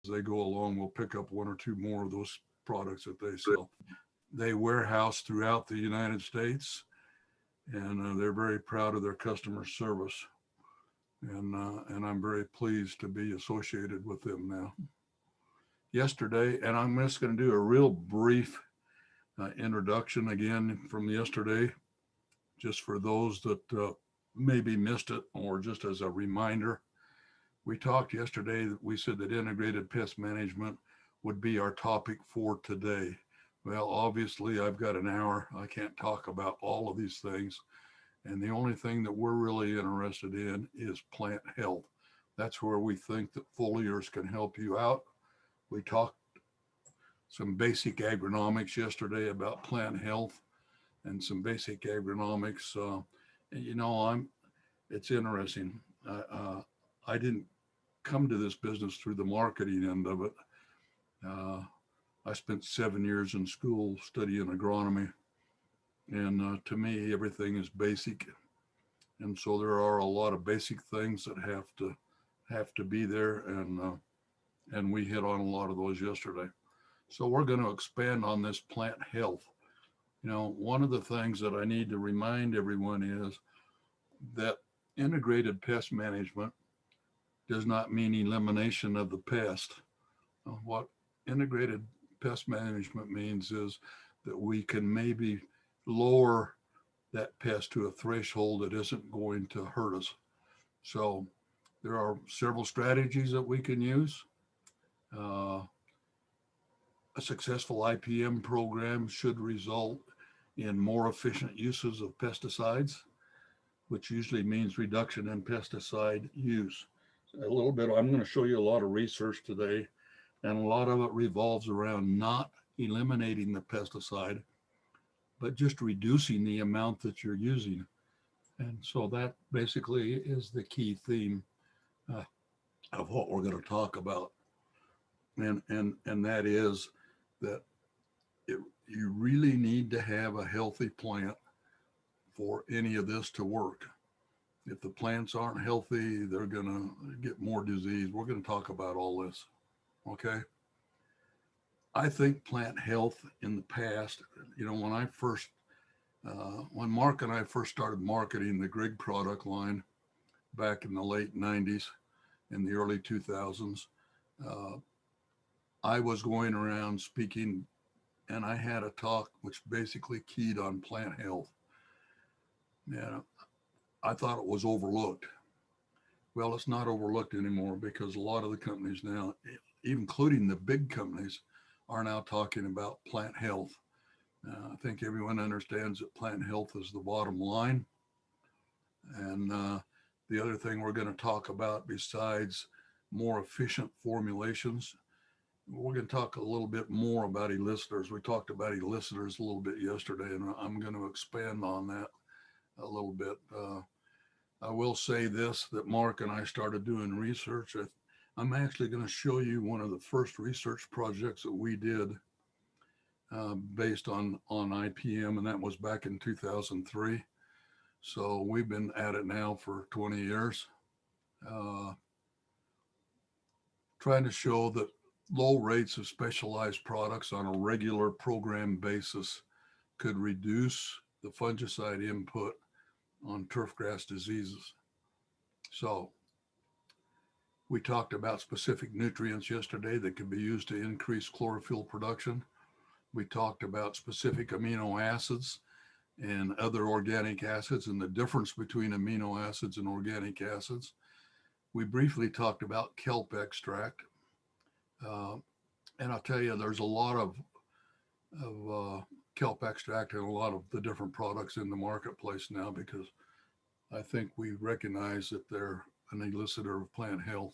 they go along, we'll pick up one or two more of those products that they sell. They warehouse throughout the United States, and they're very proud of their customer service. And I'm very pleased to be associated with them now. Yesterday, and I'm just going to do a real brief introduction again from yesterday, just for those that maybe missed it, or just as a reminder. We talked yesterday that we said that integrated pest management would be our topic for today. Well, obviously, I've got an hour. I can't talk about all of these things. And the only thing that we're really interested in is plant health. That's where we think that foliars can help you out. We talked some basic agronomics yesterday about plant health and some basic agronomics. You know, it's interesting. I didn't come to this business through the marketing end of it. Uh, I spent 7 years in school studying agronomy, and to me, everything is basic. And so there are a lot of basic things that have to be there, and we hit on a lot of those yesterday. So we're going to expand on this plant health. You know, one of the things that I need to remind everyone is that integrated pest management does not mean elimination of the pest. What integrated pest management means is that we can maybe lower that pest to a threshold that isn't going to hurt us. So there are several strategies that we can use. Uh, a successful IPM program should result in more efficient uses of pesticides, which usually means reduction in pesticide use. A little bit, I'm going to show you a lot of research today, and a lot of it revolves around not eliminating the pesticide, but just reducing the amount that you're using. And so that basically is the key theme uh, of what we're going to talk about. And that is that you really need to have a healthy plant for any of this to work. If the plants aren't healthy, they're going to get more disease. We're going to talk about all this. Okay. I think plant health in the past, you know, when Mark and I first started marketing the Grigg product line back in the late 90s and the early 2000s, uh, I was going around speaking, and I had a talk which basically keyed on plant health. Yeah, I thought it was overlooked. Well, it's not overlooked anymore because a lot of the companies now, even including the big companies, are now talking about plant health. I think everyone understands that plant health is the bottom line. And the other thing we're going to talk about, besides more efficient formulations, we're going to talk a little bit more about elicitors. We talked about elicitors a little bit yesterday, and I'm going to expand on that a little bit. I will say this, that Mark and I started doing research. I'm actually going to show you one of the first research projects that we did based on IPM, and that was back in 2003. So we've been at it now for 20 years, uh, trying to show that low rates of specialized products on a regular program basis could reduce the fungicide input on turfgrass diseases. So we talked about specific nutrients yesterday that could be used to increase chlorophyll production. We talked about specific amino acids and other organic acids and the difference between amino acids and organic acids. We briefly talked about kelp extract. Uh, and I'll tell you, there's a lot of kelp extract and a lot of the different products in the marketplace now because I think we recognize that they're an elicitor of plant health.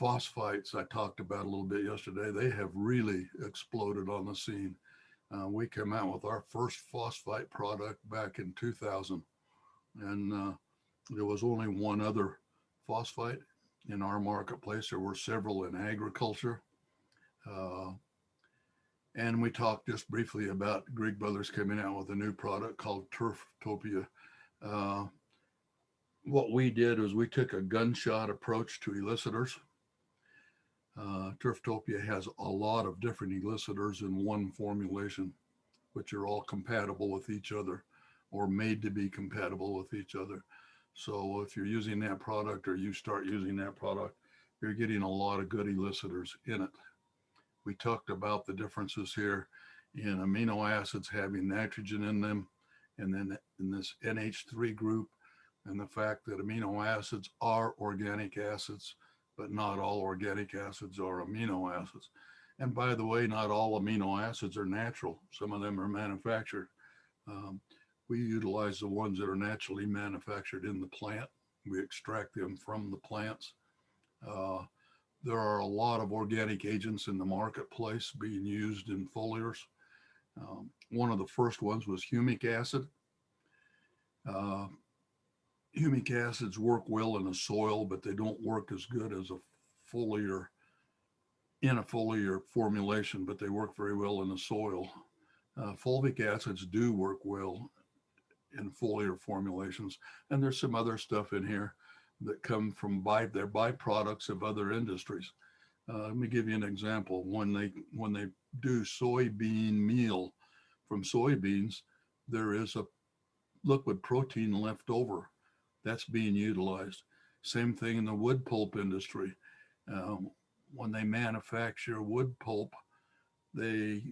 Phosphites, I talked about a little bit yesterday, they have really exploded on the scene. We came out with our first phosphite product back in 2000, and there was only one other phosphite in our marketplace. There were several in agriculture. Uh, and we talked just briefly about Grigg Brothers coming out with a new product called Turftopia. Uh, what we did was we took a gunshot approach to elicitors. Turftopia has a lot of different elicitors in one formulation, which are all compatible with each other or made to be compatible with each other. So if you're using that product or you start using that product, you're getting a lot of good elicitors in it. We talked about the differences here in amino acids having nitrogen in them, and then in this NH3 group, and the fact that amino acids are organic acids, but not all organic acids are amino acids. And by the way, not all amino acids are natural. Some of them are manufactured. Um, we utilize the ones that are naturally manufactured in the plant. We extract them from the plants. Uh, there are a lot of organic agents in the marketplace being used in foliars. One of the first ones was humic acid. Uh, Humic acids work well in a soil, but they don't work as good as a foliar in a foliar formulation, but they work very well in the soil. Fulvic acids do work well in foliar formulations, and there's some other stuff in here that come from their byproducts of other industries. Let me give you an example. When they do soybean meal from soybeans, there is a liquid protein left over that's being utilized. Same thing in the wood pulp industry. Um, when they manufacture wood pulp, they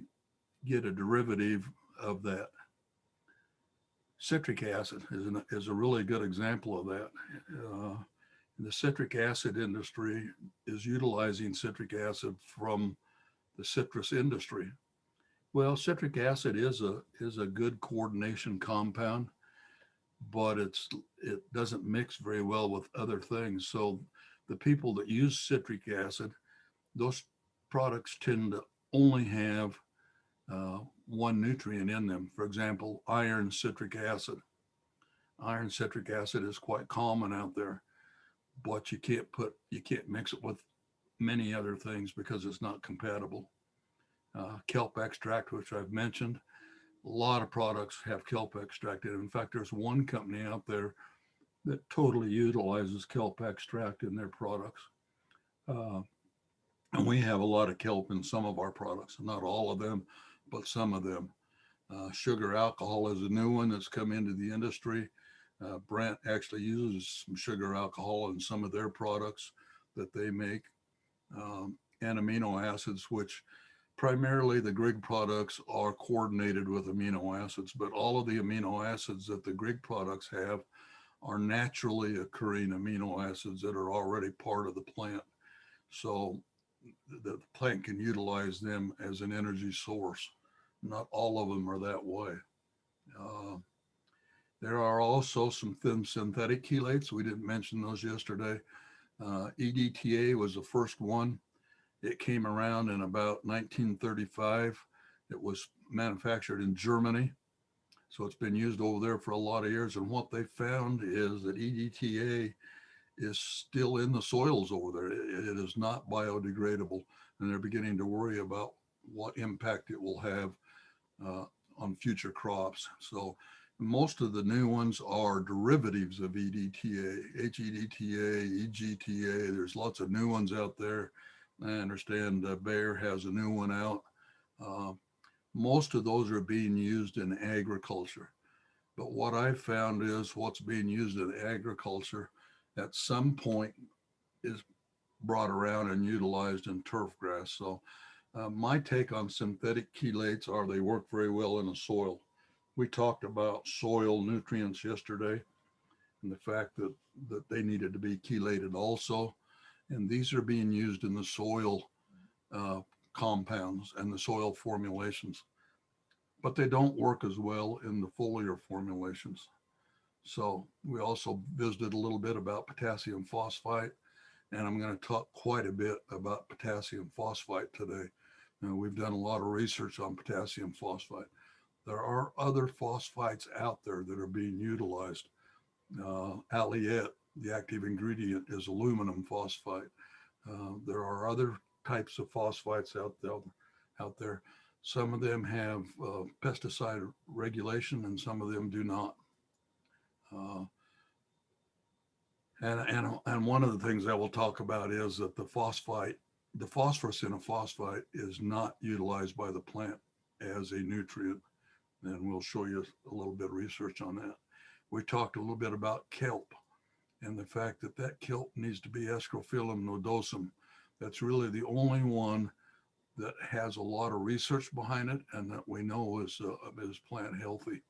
get a derivative of that. Citric acid is a really good example of that. Uh, the citric acid industry is utilizing citric acid from the citrus industry. Well, citric acid is a good coordination compound, but it doesn't mix very well with other things. So the people that use citric acid, those products tend to only have one nutrient in them. For example, iron citric acid. Iron citric acid is quite common out there, but you can't mix it with many other things because it's not compatible. Kelp extract, which I've mentioned, a lot of products have kelp extract in it. In fact, there's one company out there that totally utilizes kelp extract in their products. Uh, and we have a lot of kelp in some of our products, not all of them, but some of them. Sugar alcohol is a new one that's come into the industry. Brent actually uses some sugar alcohol in some of their products that they make, and amino acids, which primarily the Grigg products are coordinated with amino acids, but all of the amino acids that the Grigg products have are naturally occurring amino acids that are already part of the plant. So the plant can utilize them as an energy source. Not all of them are that way. Uh, there are also some thin synthetic chelates. We didn't mention those yesterday. EDTA was the first one. It came around in about 1935. It was manufactured in Germany. So it's been used over there for a lot of years. And what they found is that EDTA is still in the soils over there. It is not biodegradable. And they're beginning to worry about what impact it will have on future crops. So most of the new ones are derivatives of EDTA, HEDTA, EGTA. There's lots of new ones out there. I understand Bayer has a new one out. Uh, most of those are being used in agriculture. But what I've found is what's being used in agriculture at some point is brought around and utilized in turf grass. So my take on synthetic chelates are they work very well in the soil. We talked about soil nutrients yesterday and the fact that they needed to be chelated also. And these are being used in the soil compounds and the soil formulations, but they don't work as well in the foliar formulations. So we also visited a little bit about potassium phosphite, and I'm going to talk quite a bit about potassium phosphite today. We've done a lot of research on potassium phosphite. There are other phosphites out there that are being utilized. Alliette, the active ingredient, is aluminum phosphite. There are other types of phosphites out there. Some of them have pesticide regulation, and some of them do not. And one of the things I will talk about is that the phosphite the phosphorus in a phosphite is not utilized by the plant as a nutrient. And we'll show you a little bit of research on that. We talked a little bit about kelp and the fact that that kelp needs to be Escrophyllum nodosum. That's really the only one that has a lot of research behind it and that we know is plant healthy.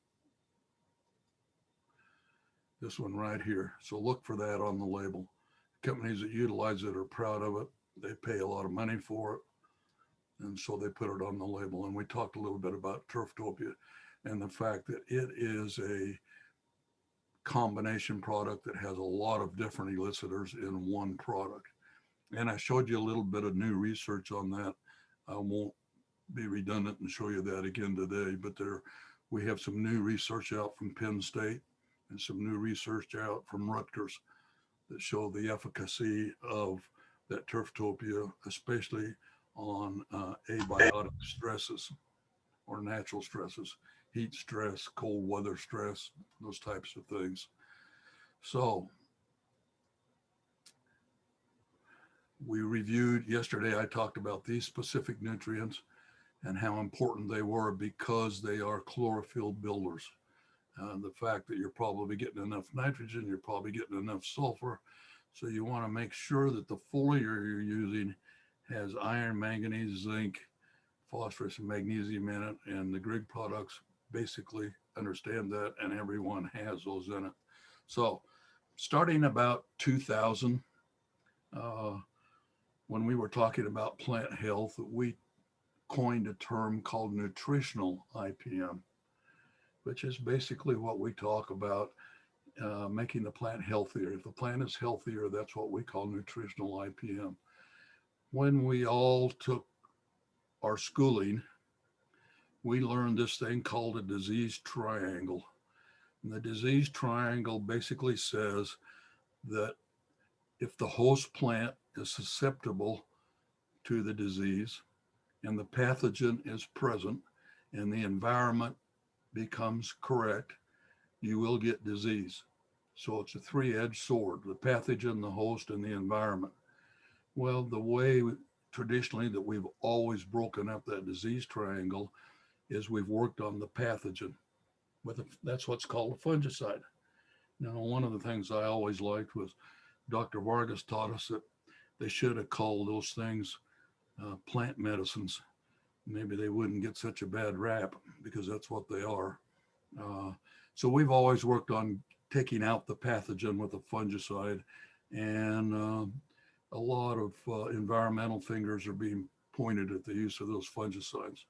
This one right here. So look for that on the label. Companies that utilize it are proud of it. They pay a lot of money for it. And so they put it on the label. And we talked a little bit about Turftopia and the fact that it is a combination product that has a lot of different elicitors in one product. And I showed you a little bit of new research on that. I won't be redundant and show you that again today, but we have some new research out from Penn State and some new research out from Rutgers that show the efficacy of that Turftopia, especially on abiotic stresses or natural stresses, heat stress, cold weather stress, those types of things. So we reviewed yesterday, I talked about these specific nutrients and how important they were because they are chlorophyll builders. The fact that you're probably getting enough nitrogen, you're probably getting enough sulfur. So you want to make sure that the foliar you're using has iron, manganese, zinc, phosphorus, and magnesium in it. And the Grigg products basically understand that, and everyone has those in it. So starting about 2000, when we were talking about plant health, we coined a term called nutritional IPM, which is basically what we talk about, making the plant healthier. If the plant is healthier, that's what we call nutritional IPM. When we all took our schooling, we learned this thing called a disease triangle. And the disease triangle basically says that if the host plant is susceptible to the disease and the pathogen is present and the environment becomes correct, you will get disease. So it's a three-edged sword, the pathogen, the host, and the environment. Well, the way traditionally that we've always broken up that disease triangle is we've worked on the pathogen. That's what's called a fungicide. Now, one of the things I always liked was Dr. Vargas taught us that they should have called those things plant medicines. Maybe they wouldn't get such a bad rap because that's what they are. So we've always worked on taking out the pathogen with a fungicide, and a lot of environmental fingers are being pointed at the use of those fungicides.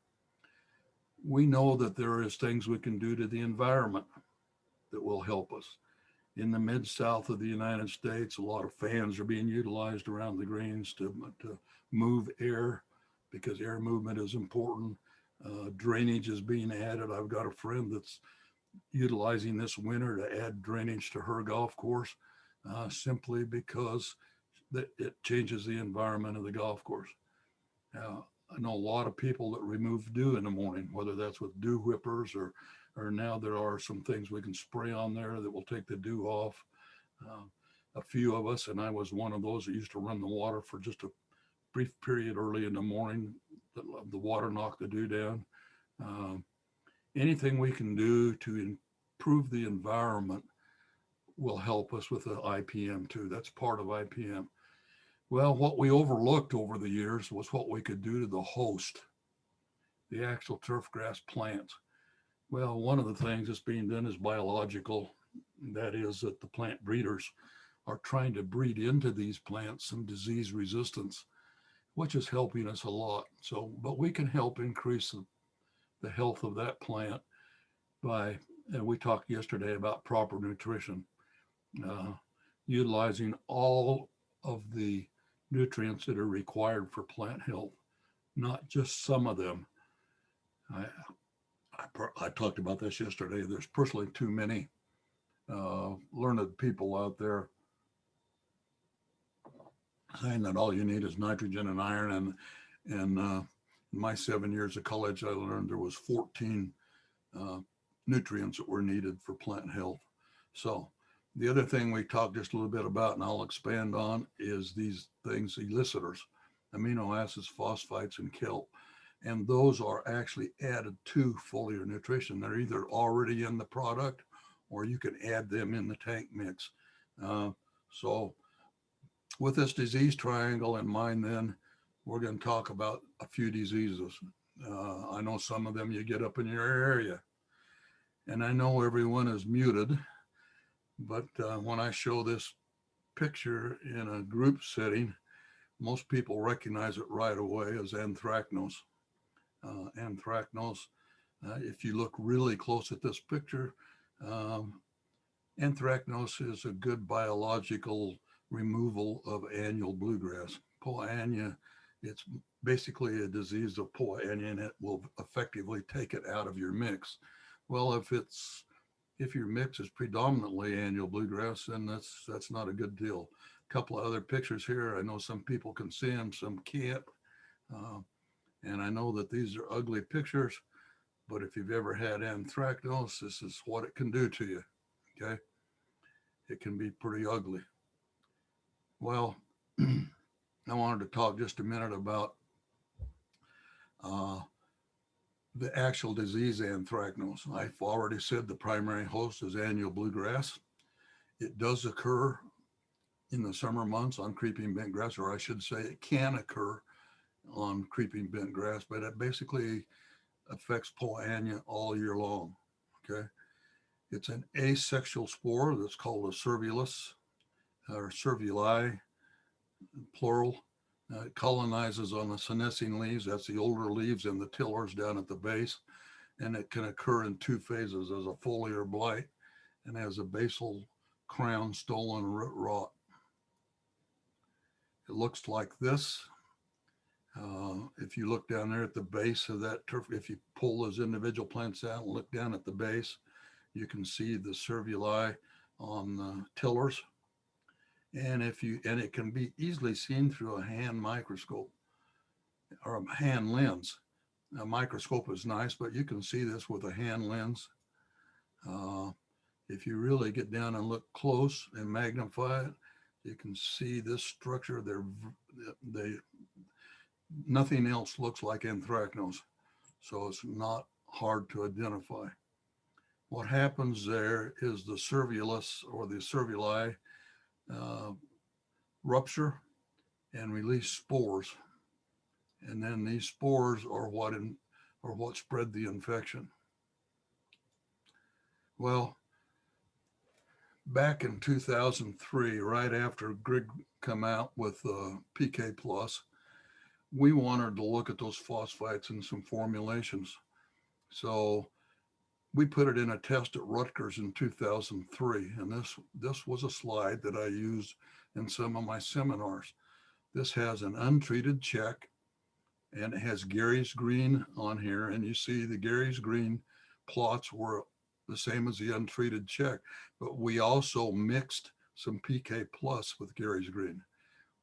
We know that there is things we can do to the environment that will help us. In the mid-south of the United States, a lot of fans are being utilized around the greens to move air because air movement is important. Drainage is being added. I've got a friend that's utilizing this winter to add drainage to her golf course simply because it changes the environment of the golf course. I know a lot of people that remove dew in the morning, whether that's with dew whippers or now there are some things we can spray on there that will take the dew off. A few of us, and I was one of those that used to run the water for just a brief period early in the morning, the water knocked the dew down. Anything we can do to improve the environment will help us with the IPM too. That's part of IPM. Well, what we overlooked over the years was what we could do to the host, the actual turfgrass plants. Well, one of the things that's being done is biological. That is that the plant breeders are trying to breed into these plants some disease resistance, which is helping us a lot. So, but we can help increase the health of that plant by, and we talked yesterday about proper nutrition, utilizing all of the nutrients that are required for plant health, not just some of them. I talked about this yesterday. There's personally too many learned people out there saying that all you need is nitrogen and iron. And in my 7 years of college, I learned there was 14 nutrients that were needed for plant health. So the other thing we talked just a little bit about, and I'll expand on, is these things, elicitors. amino acids, phosphates, and kelp. And those are actually added to foliar nutrition. They're either already in the product or you can add them in the tank mix. Uh, so with this disease triangle in mind, then we're going to talk about a few diseases. I know some of them you get up in your area, and I know everyone is muted, but when I show this picture in a group setting, most people recognize it right away as anthracnose. Anthracnose, if you look really close at this picture, um, anthracnose is a good biological removal of annual bluegrass. Poa annua, it's basically a disease of poa annua, and it will effectively take it out of your mix. Well, if your mix is predominantly annual bluegrass, then that's not a good deal. A couple of other pictures here. I know some people can see them, some can't. Uh, and I know that these are ugly pictures, but if you've ever had anthracnose, this is what it can do to you. Okay. It can be pretty ugly. Well, I wanted to talk just a minute about uh, the actual disease anthracnose. I've already said the primary host is annual bluegrass. It does occur in the summer months on creeping bent grass, or I should say it can occur on creeping bent grass, but it basically affects poa annua all year long. Okay. It's an asexual spore that's called a servulus or servuli, plural. It colonizes on the senescing leaves. That's the older leaves and the tillers down at the base. And it can occur in two phases as a foliar blight and as a basal crown stolon root rot. It looks like this. If you look down there at the base of that turf, if you pull those individual plants out and look down at the base, you can see the servuli on the tillers. And it can be easily seen through a hand microscope or a hand lens. A microscope is nice, but you can see this with a hand lens. Uh, if you really get down and look close and magnify it, you can see this structure. They nothing else looks like anthracnose, so it's not hard to identify. What happens there is the servulus or the servuli uh, rupture and release spores, and then these spores are what spread the infection. Well, back in 2003, right after Grigg come out with PK Plus, we wanted to look at those phosphates in some formulations. So we put it in a test at Rutgers in 2003, and this was a slide that I used in some of my seminars. This has an untreated check, and it has Gary's green on here, and you see the Gary's green plots were the same as the untreated check, but we also mixed some PK Plus with Gary's green.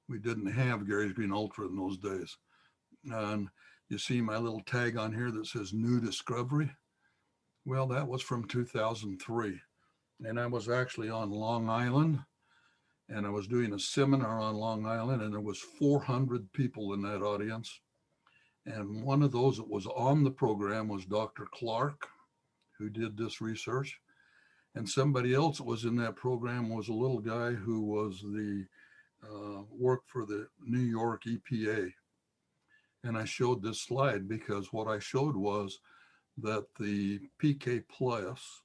We didn't have Gary's Green Ultra in those days. And you see my little tag on here that says new discovery. Well, that was from 2003. And I was actually on Long Island, and I was doing a seminar on Long Island, and there was 400 people in that audience. And one of those that was on the program was Dr. Clark, who did this research. And somebody else that was in that program was a little guy who was the worked for the New York EPA. And I showed this slide because what I showed was that the PK Plus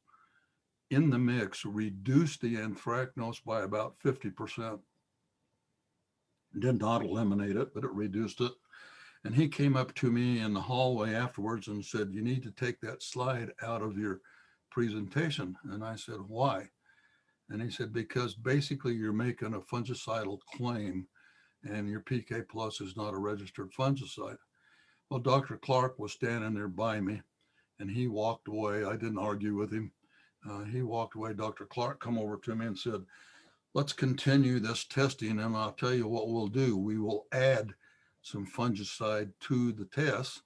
in the mix reduced the anthracnose by about 50%. Did not eliminate it, but it reduced it. And he came up to me in the hallway afterwards and said, "You need to take that slide out of your presentation." And I said, "Why?" And he said, "Because basically you're making a fungicidal claim and your PK Plus is not a registered fungicide." Well, Dr. Clark was standing there by me and he walked away. I didn't argue with him. He walked away. Dr. Clark come over to me and said, "Let's continue this testing, and I'll tell you what we'll do. We will add some fungicide to the test.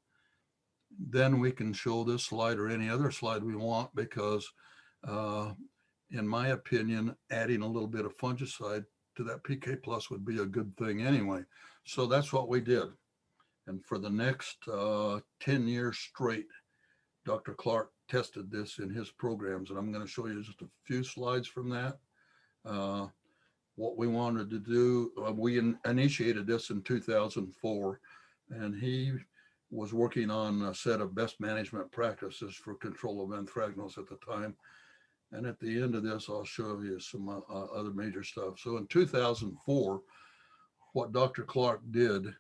Then we can show this slide or any other slide we want because in my opinion, adding a little bit of fungicide to that PK Plus would be a good thing anyway." So that's what we did. And for the next 10 years straight, Dr. Clark tested this in his programs. And I'm going to show you just a few slides from that. Uh, what we wanted to do, we initiated this in 2004, and he was working on a set of best management practices for control of anthracnose at the time. And at the end of this, I'll show you some other major stuff. So in 2004, what Dr. Clark did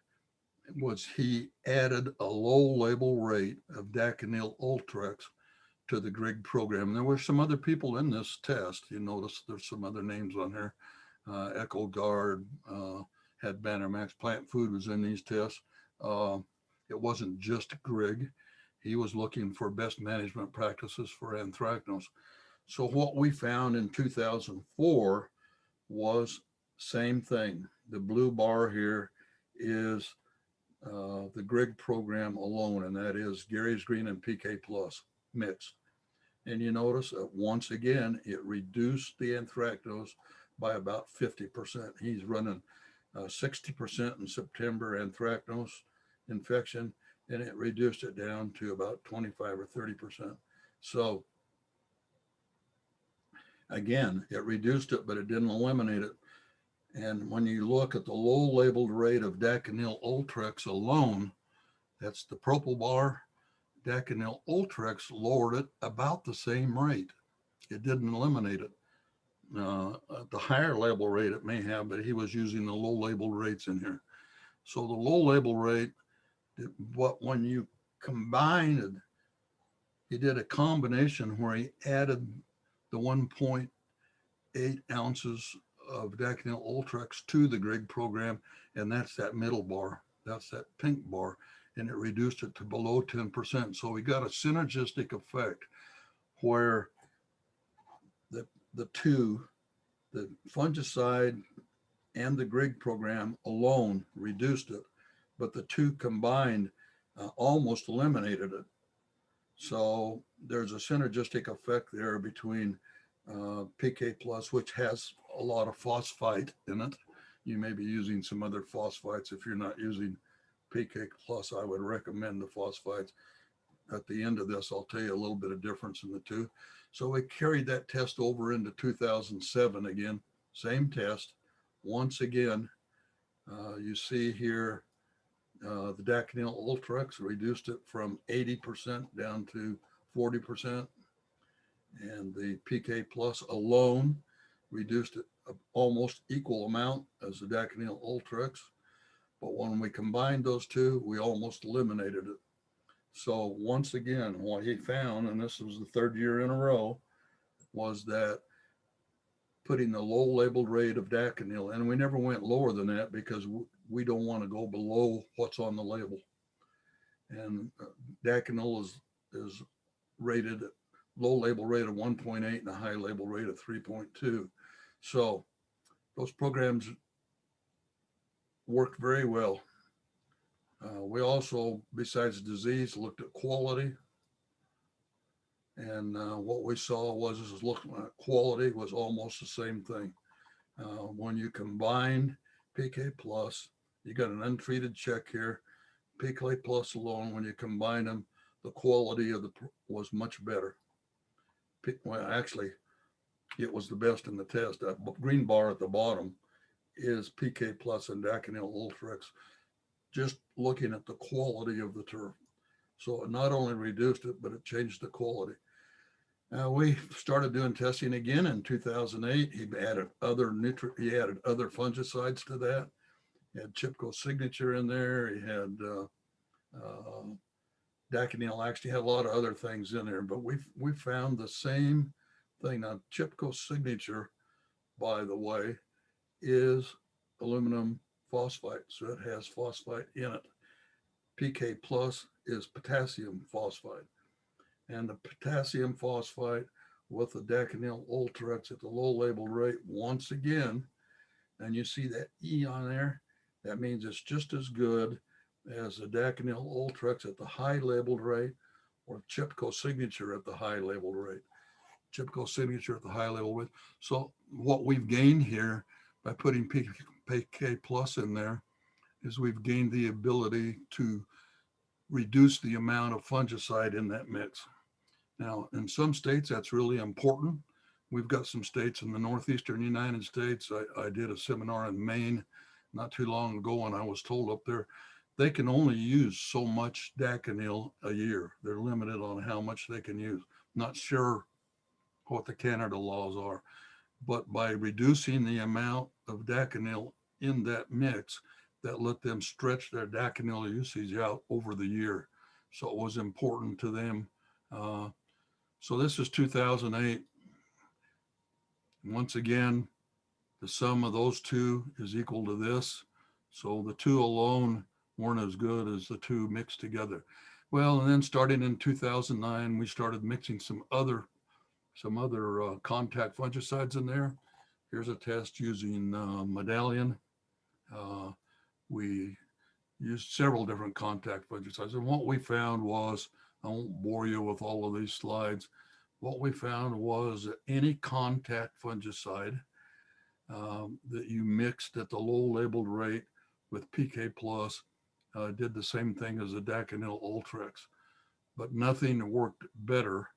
was he added a low label rate of Daconil Ultrex to the Grigg program. And there were some other people in this test. You notice there's some other names on here. Echo Guard, had Bannermax. Plant Food was in these tests. It wasn't just Grigg. He was looking for best management practices for anthracnose. So what we found in 2004 was same thing. The blue bar here is the Grigg program alone, and that is Gary's Green and PK Plus mixed. And you notice that once again, it reduced the anthracnose by about 50%. He's running 60% in September anthracnose infection, and it reduced it down to about 25 or 30%. So again, it reduced it, but it didn't eliminate it. And when you look at the low labeled rate of Daconil Ultrex alone, that's the purple bar. Daconil Ultrex lowered it about the same rate. It didn't eliminate it. At the higher label rate it may have, but he was using the low label rates in here. So the low label rate, but when you combined, he did a combination where he added the 1.8 ounces of Daconil Ultrex to the Grigg program, and that's that middle bar. That's that pink bar, and it reduced it to below 10%. So we got a synergistic effect where the two, the fungicide and the Grigg program alone reduced it, but the two combined almost eliminated it. So there's a synergistic effect there between PK Plus, which has a lot of phosphite in it. You may be using some other phosphites. If you're not using PK Plus, I would recommend the phosphites. At the end of this, I'll tell you a little bit of difference in the two. So we carried that test over into 2007 again, same test. Once again, you see here, the Daconil Ultrex reduced it from 80% down to 40%. And the PK Plus alone reduced it almost equal amount as the Daconil Ultrex. But when we combined those two, we almost eliminated it. So once again, what he found, and this was the third year in a row, was that putting the low labeled rate of Daconil, and we never went lower than that because we don't want to go below what's on the label. And Daconil is rated low label rate of 1.8 and a high label rate of 3.2. So those programs worked very well. We also, besides disease, looked at quality. And what we saw was looking at quality was almost the same thing. When you combined PK Plus, you got an untreated check here. PK Plus alone, when you combine them, the quality of was much better. Well, actually, it was the best in the test. That green bar at the bottom is PK Plus and Daconil Ultrex, just looking at the quality of the turf. So it not only reduced it, but it changed the quality. We started doing testing again in 2008. He added other fungicides to that. He had Chipco Signature in there. He had Daconil. Actually had a lot of other things in there, but we found the same thing. Now, Chipco Signature, by the way, is aluminum phosphite, so it has phosphite in it. PK Plus is potassium phosphite, and the potassium phosphite with the Daconil Ultrex at the low label rate once again, and you see that E on there, that means it's just as good as the Daconil Ultrex at the high labeled rate or Chipco Signature at the high labeled rate. Chipco Signature at the high level rate. So what we've gained here by putting PK Plus in there, is we've gained the ability to reduce the amount of fungicide in that mix. Now, in some states, that's really important. We've got some states in the northeastern United States. I did a seminar in Maine not too long ago, and I was told up there they can only use so much Daconil a year. They're limited on how much they can use. Not sure what the Canada laws are, but by reducing the amount of Daconil in that mix, that let them stretch their Daconil usage out over the year. So it was important to them. Uh, so this is 2008. Once again, the sum of those two is equal to this. So the two alone weren't as good as the two mixed together. Well, and then starting in 2009, we started mixing some other contact fungicides in there. Here's a test using Medallion. Uh, we used several different contact fungicides. And what we found was, I won't bore you with all of these slides. What we found was that any contact fungicide that you mixed at the low labeled rate with PK Plus did the same thing as the Daconil Ultrex, but nothing worked better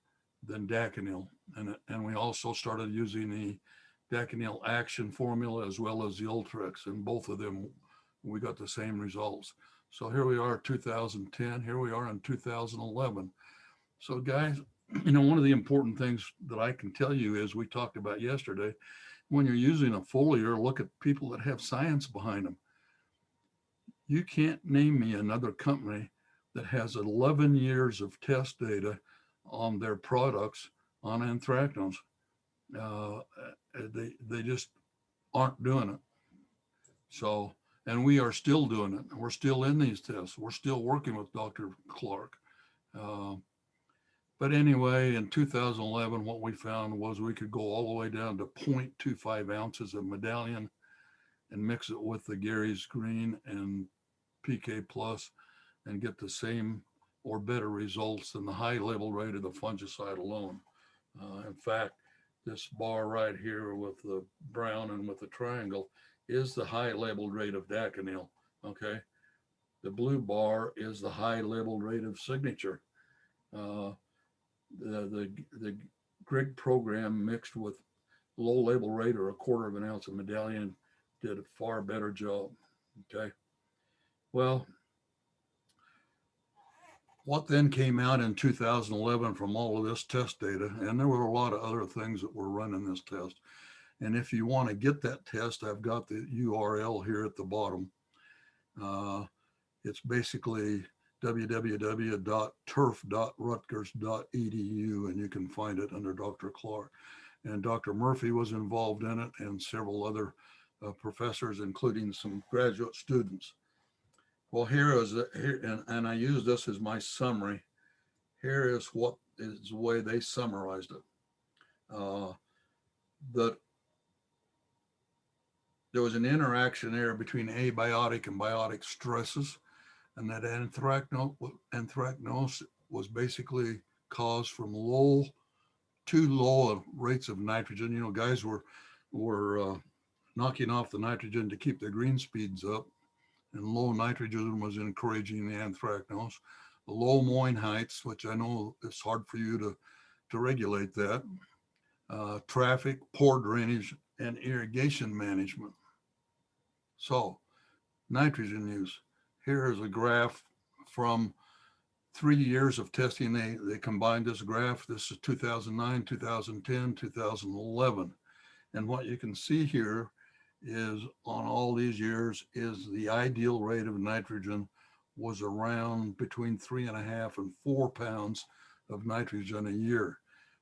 than Daconil. And we also started using the Daconil Action formula as well as the Ultrex, and both of them we got the same results. So here we are 2010, here we are in 2011. So guys, one of the important things that I can tell you is we talked about yesterday, when you're using a foliar, look at people that have science behind them. You can't name me another company that has 11 years of test data on their products on anthracnose. Uh, they just aren't doing it. So, and we are still doing it. We're still in these tests. We're still working with Dr. Clark. Uh, but anyway, in 2011, what we found was we could go all the way down to 0.25 ounces of Medallion and mix it with the Gary's Green and PK Plus and get the same or better results than the high level rate of the fungicide alone. In fact, this bar right here with the brown and with the triangle is the high labeled rate of Daconil. Okay. The blue bar is the high labeled rate of Signature. Uh, the Grigg program mixed with low label rate or a quarter of an ounce of Medallion did a far better job. Okay. Well, what then came out in 2011 from all of this test data, and there were a lot of other things that were running this test. And if you want to get that test, I've got the URL here at the bottom. It's basically www.turf.rutgers.edu, and you can find it under Dr. Clark. And Dr. Murphy was involved in it, and several other professors, including some graduate students. Well, and I use this as my summary. Here is what is the way they summarized it. That there was an interaction there between abiotic and biotic stresses, and that anthracnose was basically caused from too low rates of nitrogen. Guys were knocking off the nitrogen to keep their green speeds up, and low nitrogen was encouraging the anthracnose. The low moin heights, which I know it's hard for you to regulate that, traffic, poor drainage, and irrigation management. So, nitrogen use. Here is a graph from 3 years of testing. They combined this graph. This is 2009, 2010, 2011. And what you can see here is on all these years is the ideal rate of nitrogen was around between 3.5 and 4 pounds of nitrogen a year.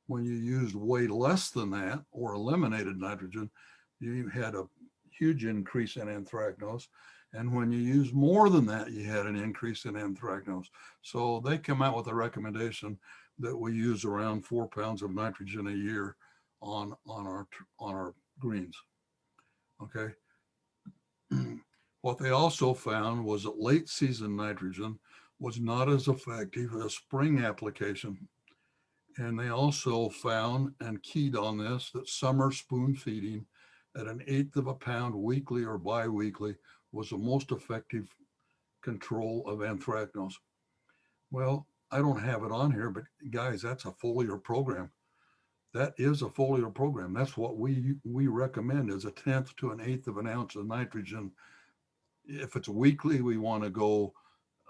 When you used way less than that or eliminated nitrogen, you had a huge increase in anthracnose. And when you use more than that, you had an increase in anthracnose. So they come out with a recommendation that we use around 4 pounds of nitrogen a year on our greens. Okay. What they also found was that late season nitrogen was not as effective as spring application. And they also found and keyed on this that summer spoon feeding at 1/8 of a pound weekly or biweekly was the most effective control of anthracnose. Well, I don't have it on here, but guys, that's a foliar program. That is a foliar program. That's what we recommend is a tenth to an eighth of an ounce of nitrogen. If it's weekly, we want to go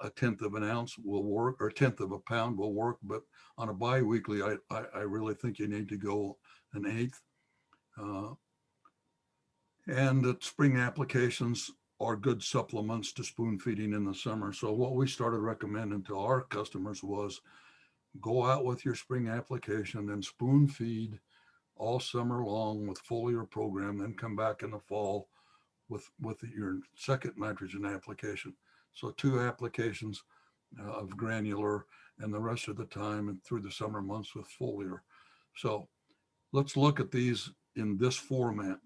a tenth of an ounce will work, or a tenth of a pound will work. But on a bi-weekly, I really think you need to go an eighth. Uh, and the spring applications are good supplements to spoon feeding in the summer. So what we started recommending to our customers was go out with your spring application and spoon feed all summer long with foliar program, then come back in the fall with your second nitrogen application. So two applications of granular and the rest of the time and through the summer months with foliar. So let's look at these in this format.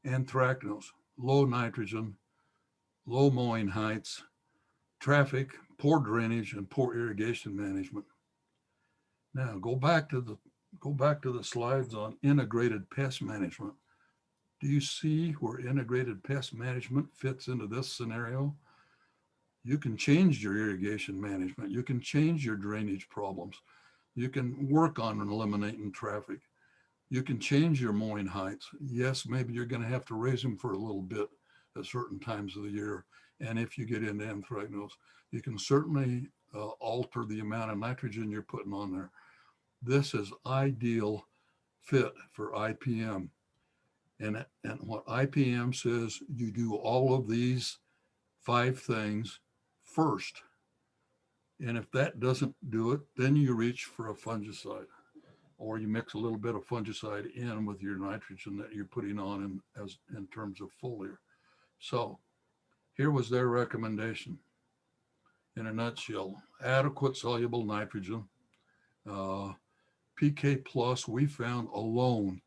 Anthracnose, low nitrogen, low mowing heights, traffic, poor drainage, and poor irrigation management. Now go back to the slides on integrated pest management. Do you see where integrated pest management fits into this scenario? You can change your irrigation management. You can change your drainage problems. You can work on eliminating traffic. You can change your mowing heights. Yes, maybe you're going to have to raise them for a little bit at certain times of the year. And if you get into anthracnose, you can certainly alter the amount of nitrogen you're putting on there. This is ideal fit for IPM. And what IPM says, you do all of these 5 things first. And if that doesn't do it, then you reach for a fungicide, or you mix a little bit of fungicide in with your nitrogen that you're putting on in terms of foliar. So here was their recommendation in a nutshell: adequate soluble nitrogen. PK plus we found alone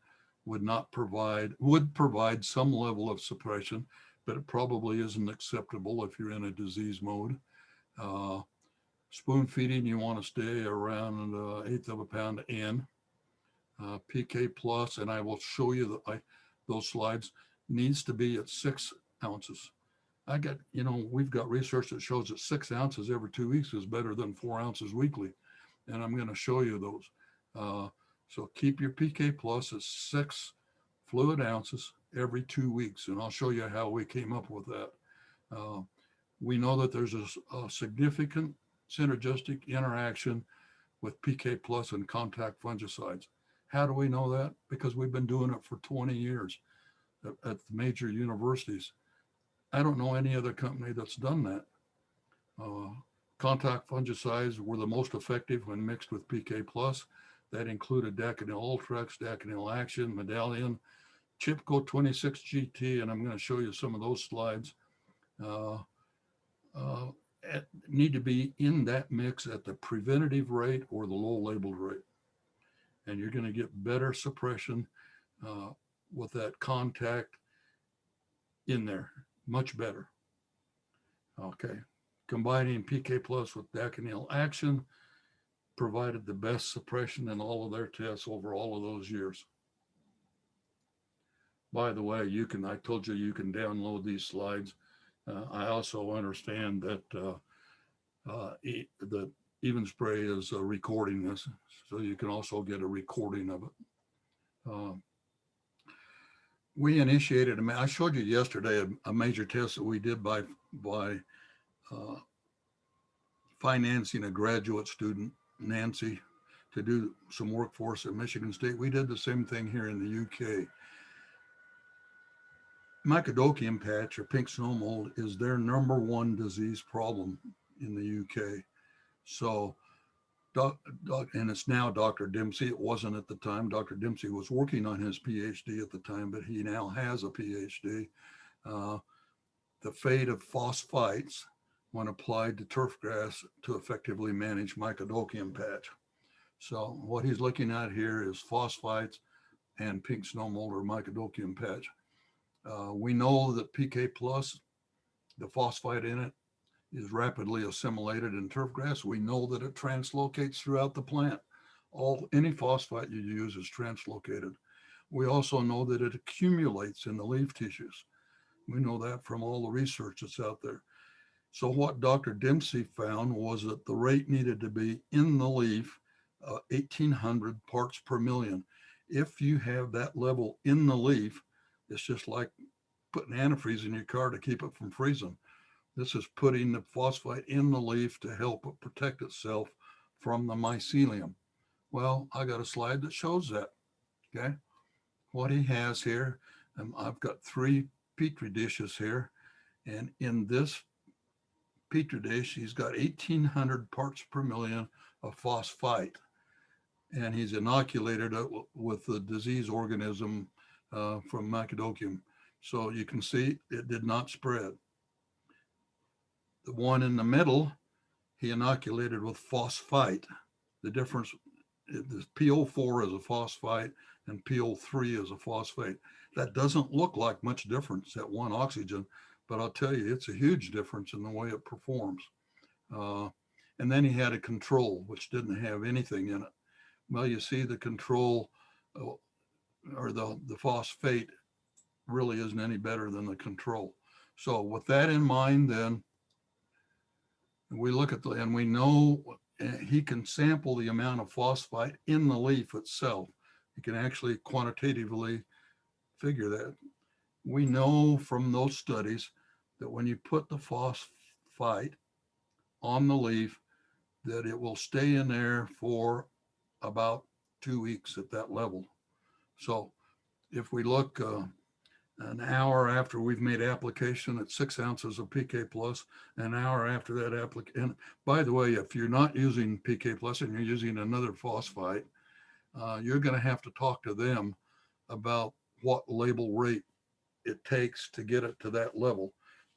would provide some level of suppression, but it probably isn't acceptable if you're in a disease mode. Uh, Spoon feeding, you want to stay around an eighth of a pound in. PK plus, and I will show you those slides, needs to be at 6 ounces. We've got research that shows that 6 ounces every 2 weeks is better than 4 ounces weekly. And I'm going to show you those. So keep your PK plus at 6 fluid ounces every 2 weeks. And I'll show you how we came up with that. We know that there's a significant synergistic interaction with PK plus and contact fungicides. How do we know that? Because we've been doing it for 20 years at major universities. I don't know any other company that's done that. Contact fungicides were the most effective when mixed with PK plus. That included Daconil Ultrex, Daconil Action, Medallion, Chipco 26 GT, and I'm going to show you some of those slides. Need to be in that mix at the preventative rate or the low labeled rate. And you're going to get better suppression with that contact in there, much better. Okay, combining PK plus with Daconil Action provided the best suppression in all of their tests over all of those years. By the way, I told you can download these slides. I also understand that the Even Spray is recording this, so you can also get a recording of it. We initiated, I showed you yesterday a major test that we did by financing a graduate student, Nancy, to do some work for us at Michigan State. We did the same thing here in the UK. Mycodochium patch or pink snow mold is their #1 disease problem in the UK. So, and it's now Dr. Dempsey. It wasn't at the time. Dr. Dempsey was working on his PhD at the time, but he now has a PhD. The fate of phosphites when applied to turf grass to effectively manage Mycodochium patch. So what he's looking at here is phosphites and pink snow mold or Mycodochium patch. We know that PK plus, the phosphite in it, is rapidly assimilated in turf grass. We know that it translocates throughout the plant. Any phosphite you use is translocated. We also know that it accumulates in the leaf tissues. We know that from all the research that's out there. So what Dr. Dempsey found was that the rate needed to be in the leaf 1,800 parts per million. If you have that level in the leaf, it's just like putting antifreeze in your car to keep it from freezing. This is putting the phosphite in the leaf to help it protect itself from the mycelium. Well, I got a slide that shows that. Okay. What he has here, I've got 3 Petri dishes here. And in this Petri dish, he's got 1,800 parts per million of phosphite. And he's inoculated it with the disease organism from Mycodocium. So you can see it did not spread. The one in the middle, he inoculated with phosphite. The difference, the PO4 is a phosphite and PO3 is a phosphate. That doesn't look like much difference at 1 oxygen, but I'll tell you, it's a huge difference in the way it performs. And then he had a control, which didn't have anything in it. Well, you see the control or the phosphate really isn't any better than the control. So with that in mind, then we look at and we know he can sample the amount of phosphite in the leaf itself. You can actually quantitatively figure that. We know from those studies that when you put the phosphite on the leaf, that it will stay in there for about 2 weeks at that level. So if we look an hour after we've made application at 6 ounces of PK plus, an hour after that application. And by the way, if you're not using PK plus and you're using another phosphite, you're going to have to talk to them about what label rate it takes to get it to that level.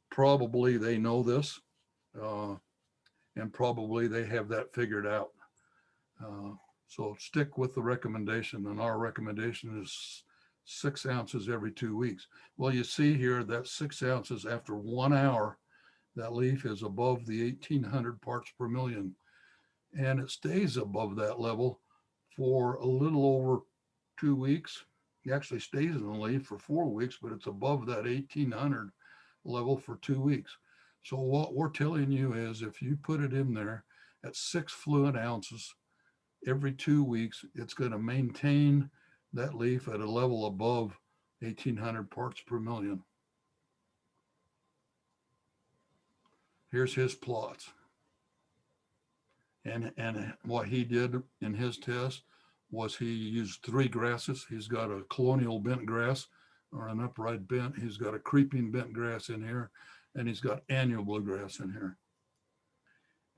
Probably they know this, and probably they have that figured out. So stick with the recommendation, and our recommendation is 6 ounces every 2 weeks. Well, you see here that 6 ounces after 1 hour, that leaf is above the 1,800 parts per million, and it stays above that level for a little over 2 weeks. It actually stays in the leaf for 4 weeks, but it's above that 1,800 level for 2 weeks. So what we're telling you is if you put it in there at 6 fluid ounces every 2 weeks, it's going to maintain that leaf at a level above 1,800 parts per million. Here's his plots. And what he did in his test was he used 3 grasses. He's got a colonial bent grass or an upright bent. He's got a creeping bent grass in here, and he's got annual bluegrass in here.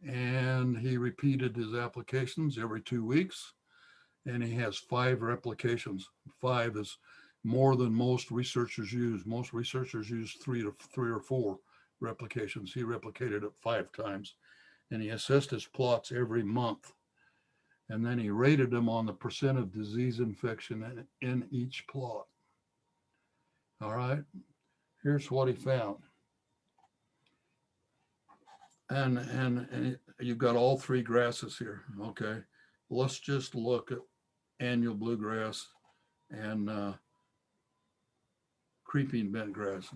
And he repeated his applications every 2 weeks, and he has 5 replications. 5 is more than most researchers use. Most researchers use 3 or 4 replications. He replicated it 5 times, and he assessed his plots every month. And then he rated them on the percent of disease infection in each plot. All right, here's what he found. And you've got all 3 grasses here. Okay, let's just look at annual bluegrass and creeping bent grass.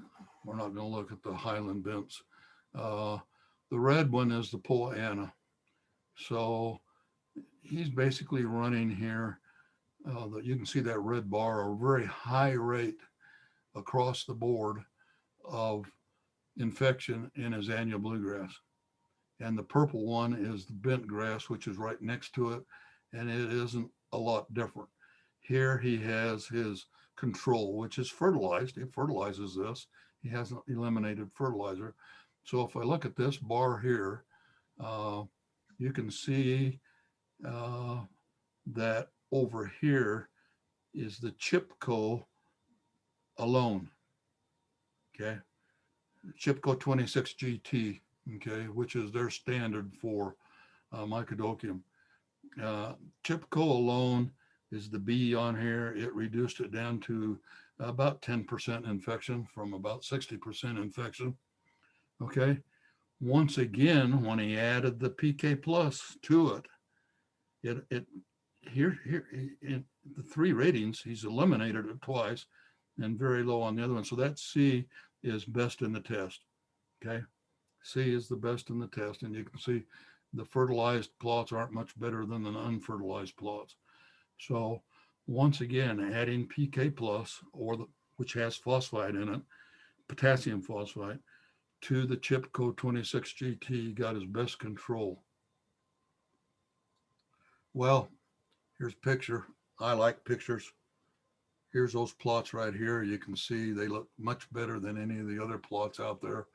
We're not going to look at the highland bents. The red one is the Poa annua. So he's basically running here. You can see that red bar, a very high rate across the board of infection in his annual bluegrass. And the purple one is the bent grass, which is right next to it, and it isn't a lot different. Here he has his control, which is fertilized. He fertilizes this. He hasn't eliminated fertilizer. So if I look at this bar here, you can see that over here is the Chipco alone. Okay, Chipco 26 GT. Okay, which is their standard for Mycodocium. Chipco alone is the B on here. It reduced it down to about 10% infection from about 60% infection. Okay, once again, when he added the PK plus to it, here in the 3 ratings, he's eliminated it twice and very low on the other one. So that's C. is best in the test. Okay. C is the best in the test. And you can see the fertilized plots aren't much better than the unfertilized plots. So once again, adding PK plus, which has phosphite in it, potassium phosphite, to the Chipco 26 GT got his best control. Well, here's a picture. I like pictures. Here's those plots right here. You can see they look much better than any of the other plots out there.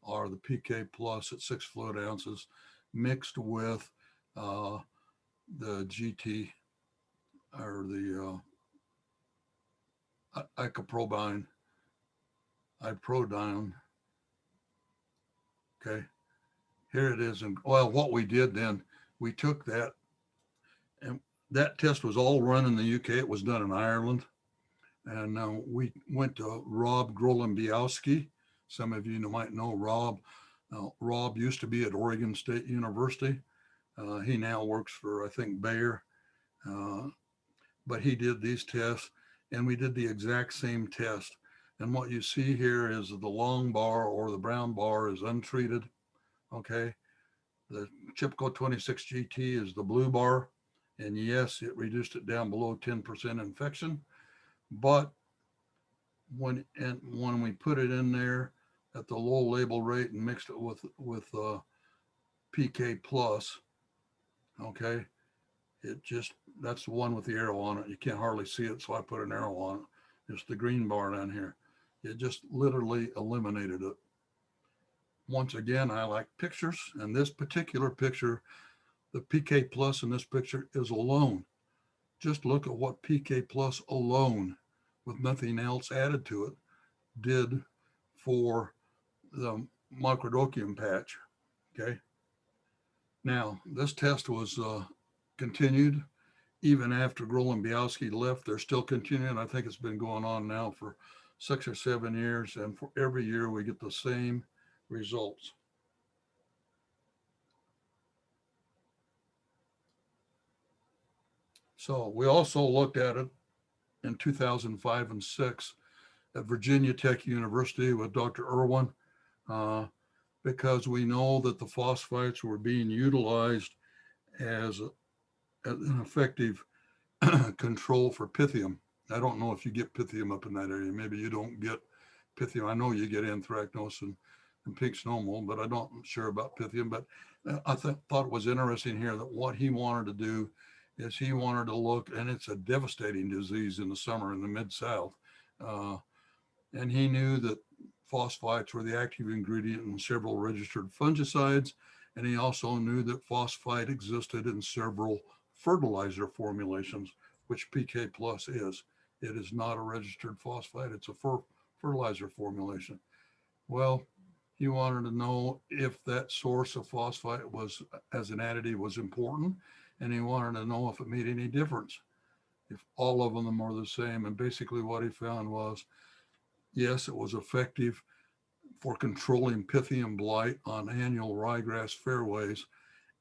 Are the PK plus at 6 fluid ounces mixed with the GT or the icoprodine, iprodine. Okay, here it is. And well, what we did then, we took that, and that test was all run in the UK. It was done in Ireland. And we went to Rob Grolimbiowski. Some of you might know Rob. Rob used to be at Oregon State University. He now works for, I think, Bayer. But he did these tests, and we did the exact same test. And what you see here is the long bar or the brown bar is untreated. Okay. The Chipco 26 GT is the blue bar. And yes, it reduced it down below 10% infection. But when we put it in there at the low label rate and mixed it with PK plus, okay, it just, that's the one with the arrow on it. You can't hardly see it, so I put an arrow on it. It's the green bar down here. It just literally eliminated it. Once again, I like pictures, and this particular picture, the PK plus in this picture is alone. Just look at what PK plus alone, with nothing else added to it, did for the microdocium patch. Okay. Now, this test was continued even after Grolimbiowski left. They're still continuing. I think it's been going on now for 6 or 7 years. And for every year, we get the same results. So we also looked at it in 2005 and 6 at Virginia Tech University with Dr. Irwin, because we know that the phosphites were being utilized as an effective control for pythium. I don't know if you get pythium up in that area. Maybe you don't get pythium. I know you get anthracnose and pink snow mold, but I'm not sure about pythium. But I thought it was interesting here that what he wanted to do is he wanted to look, and it's a devastating disease in the summer in the Mid-South. And he knew that phosphites were the active ingredient in several registered fungicides. And he also knew that phosphite existed in several fertilizer formulations, which PK plus is. It is not a registered phosphite. It's a fertilizer formulation. Well, he wanted to know if that source of phosphite was, as an additive, was important. And he wanted to know if it made any difference, if all of them are the same. And basically what he found was, yes, it was effective for controlling pythium blight on annual ryegrass fairways,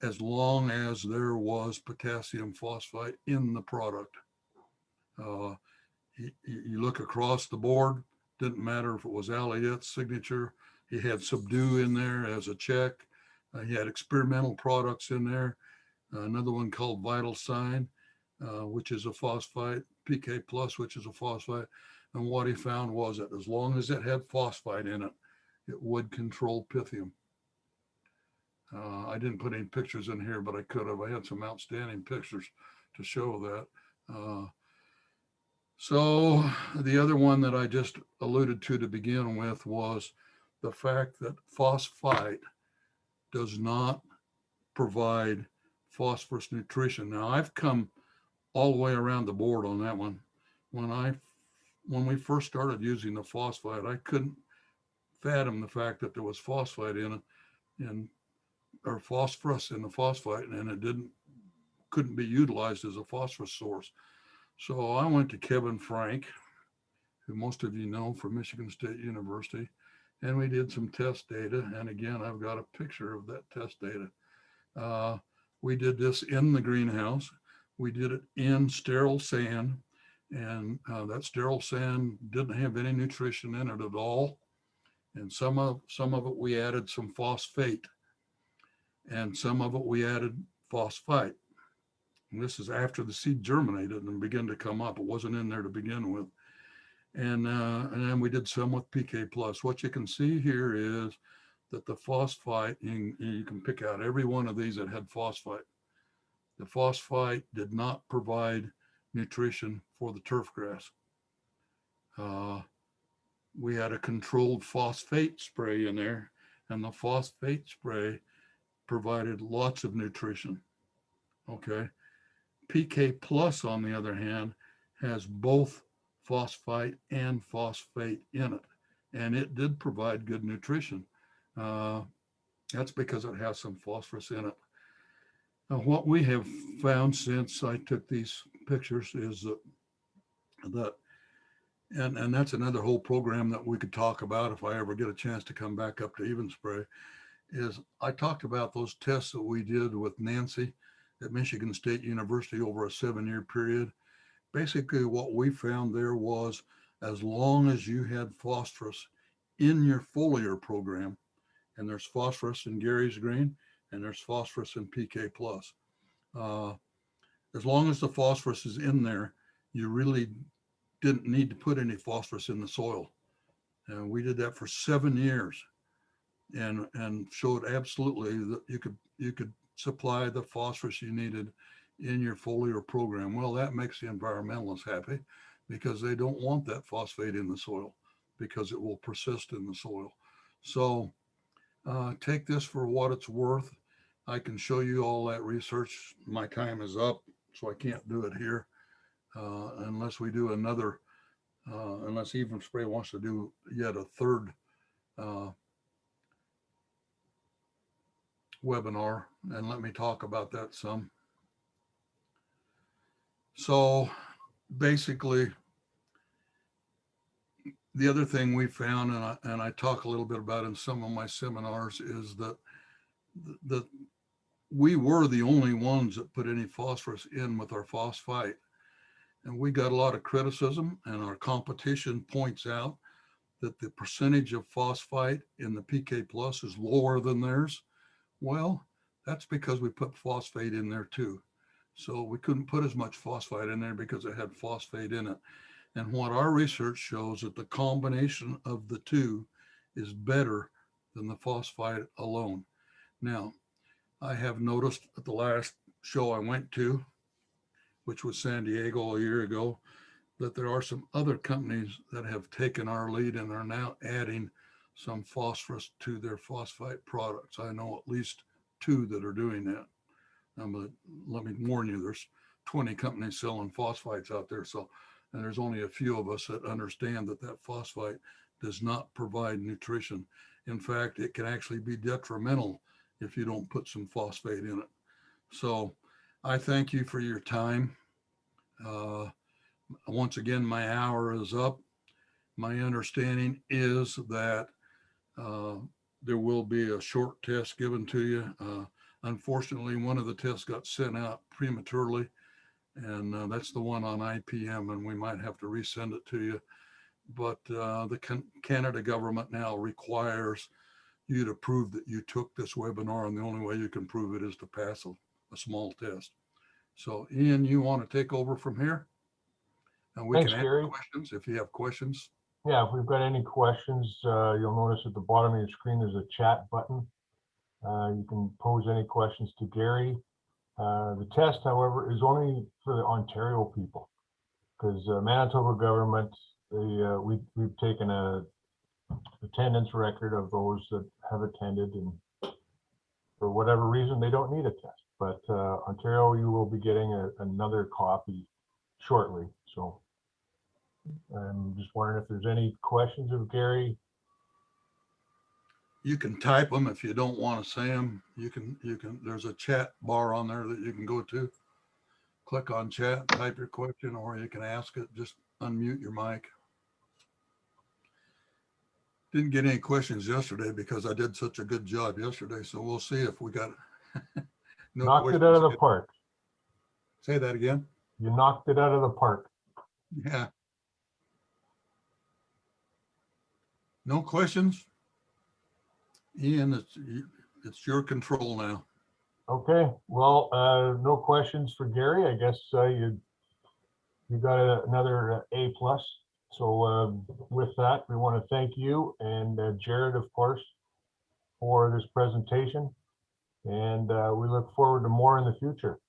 as long as there was potassium phosphite in the product. You look across the board, didn't matter if it was Alliet's signature. He had Subdue in there as a check. He had experimental products in there. Another one called Vital Sign, which is a phosphite, PK plus, which is a phosphite. And what he found was that as long as it had phosphite in it, it would control pythium. I didn't put any pictures in here, but I could have. I had some outstanding pictures to show that. So the other one that I just alluded to begin with was the fact that phosphite does not provide phosphorus nutrition. Now, I've come all the way around the board on that one. When we first started using the phosphite, I couldn't fathom the fact that there was phosphite in it, or phosphorus in the phosphite, and it couldn't be utilized as a phosphorus source. So I went to Kevin Frank, who most of you know from Michigan State University, and we did some test data. And again, I've got a picture of that test data. We did this in the greenhouse. We did it in sterile sand, and that sterile sand didn't have any nutrition in it at all. And some of it we added some phosphate, and some of it we added phosphite. And this is after the seed germinated and began to come up. It wasn't in there to begin with. And then we did some with PK plus. What you can see here is that the phosphite, you can pick out every one of these that had phosphite. The phosphite did not provide nutrition for the turf grass. We had a controlled phosphate spray in there, and the phosphate spray provided lots of nutrition. Okay. PK plus, on the other hand, has both phosphite and phosphate in it, and it did provide good nutrition. That's because it has some phosphorus in it. Now, what we have found since I took these pictures is that and that's another whole program that we could talk about if I ever get a chance to come back up to Even Spray, is I talked about those tests that we did with Nancy at Michigan State University over a 7-year period. Basically, what we found there was, as long as you had phosphorus in your foliar program, and there's phosphorus in Gary's Green, and there's phosphorus in PK plus. As long as the phosphorus is in there, you really didn't need to put any phosphorus in the soil. And we did that for 7 years, and showed absolutely that you could supply the phosphorus you needed in your foliar program. Well, that makes the environmentalists happy, because they don't want that phosphate in the soil, because it will persist in the soil. So take this for what it's worth. I can show you all that research. My time is up, so I can't do it here unless we do another, unless Even Spray wants to do yet a third webinar, and let me talk about that some. So basically, the other thing we found, and I talk a little bit about in some of my seminars, is that we were the only ones that put any phosphorus in with our phosphite. And we got a lot of criticism, and our competition points out that the percentage of phosphite in the PK plus is lower than theirs. Well, that's because we put phosphate in there too. So we couldn't put as much phosphite in there because it had phosphate in it. And what our research shows, that the combination of the two is better than the phosphite alone. Now, I have noticed at the last show I went to, which was San Diego a year ago, that there are some other companies that have taken our lead and are now adding some phosphorus to their phosphite products. I know at least 2 that are doing that. But let me warn you, there's 20 companies selling phosphites out there. So, and there's only a few of us that understand that that phosphite does not provide nutrition. In fact, it can actually be detrimental if you don't put some phosphate in it. So I thank you for your time. Once again, my hour is up. My understanding is that there will be a short test given to you. Unfortunately, one of the tests got sent out prematurely, and that's the one on IPM, and we might have to resend it to you. But the Canada government now requires you to prove that you took this webinar, and the only way you can prove it is to pass a small test. So Ian, you want to take over from here? And we can answer questions if you have questions. Yeah, if we've got any questions, you'll notice at the bottom of your screen there's a chat button. You can pose any questions to Gary. The test, however, is only for the Ontario people, because Manitoba government, we've taken a attendance record of those that have attended, and for whatever reason they don't need a test. But Ontario, you will be getting another copy shortly. So I'm just wondering if there's any questions of Gary. You can type them if you don't want to say them. You can, there's a chat bar on there that you can go to. Click on chat, type your question, or you can ask it. Just unmute your mic. Didn't get any questions yesterday because I did such a good job yesterday. So we'll see if we got no knocked questions. It out of the park. Say that again. You knocked it out of the park. Yeah. No questions? Ian, it's your control now. Okay, well, no questions for Gary. I guess you got another A plus. So with that, we want to thank you and Jared, of course, for this presentation. And we look forward to more in the future.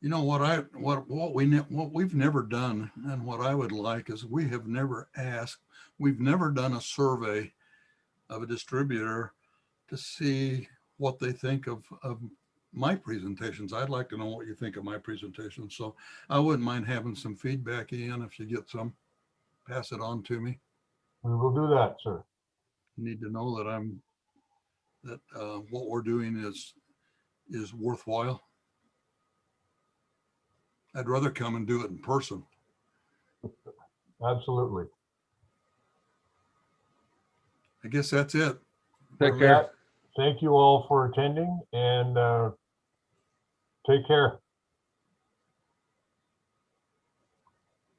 You know what we've never done, and what I would like is we've never done a survey of a distributor to see what they think of my presentations. I'd like to know what you think of my presentation. So I wouldn't mind having some feedback, Ian, if you get some, pass it on to me. We will do that, sir. Need to know that what we're doing is worthwhile. I'd rather come and do it in person. Absolutely. I guess that's it. Take With care. that, thank you all for attending and take care.